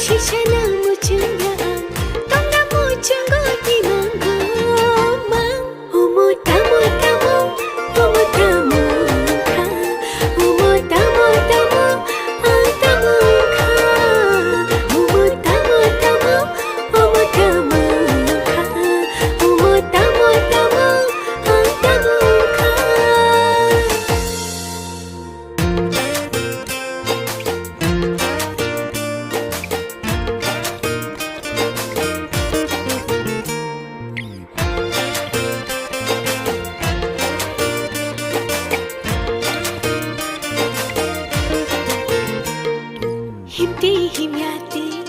시샤나 무중야 똥나 무중고기 망고망 오모타모타모 오모타모카 오모타모타모 아타모카 오모타모타모 오모타모카 오모타모타모 아타모카 힘띠 힘야띠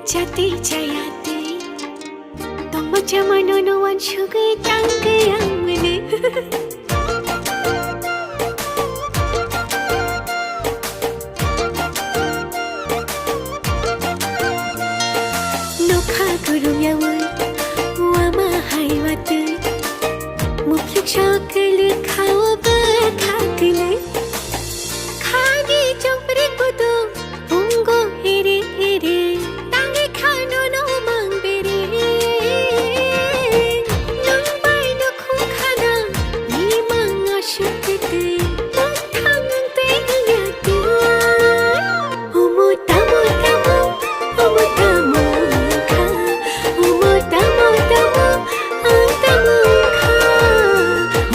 자띠 자야띠 너무 자만어노 원슈그 땅그 양문에 녹화 구름야운 와마 하이와띠 무플릭 셔클르 카오브 카클르 खागी चंपरे को तो उंगो हेरे हेरे तांगे खानो नो मांगबेरे नंबाई नो खुखाना नी मांगा शुक्ते मुठांगते याते ओमोटामो टामो ओमोटामो खा ओमोटामो टामो आटामो खा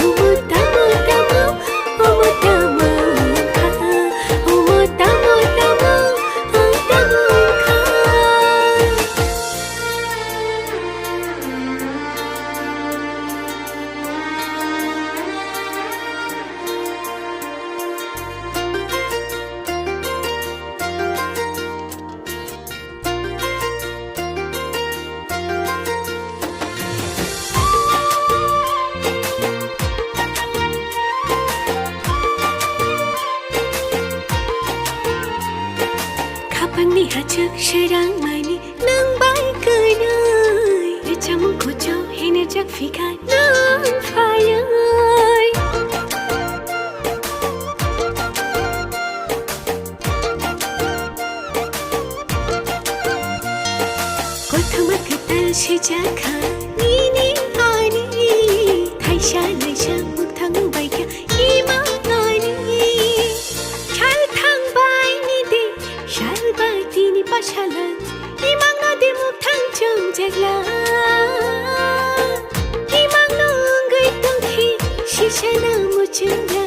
ओमोटामो टामो ओमोटामो Kapang ni hachak sherang mani nang bai kunai Rechamung kocho henerjak fika nang fayai Kothama ketal shijaka nini ani Thaisha naisha muktang baikya ima ani Chal thang bai ni de shal bai tini pashalan imang no de muktang chong jagla imang no ngai tong thi shishana muchunga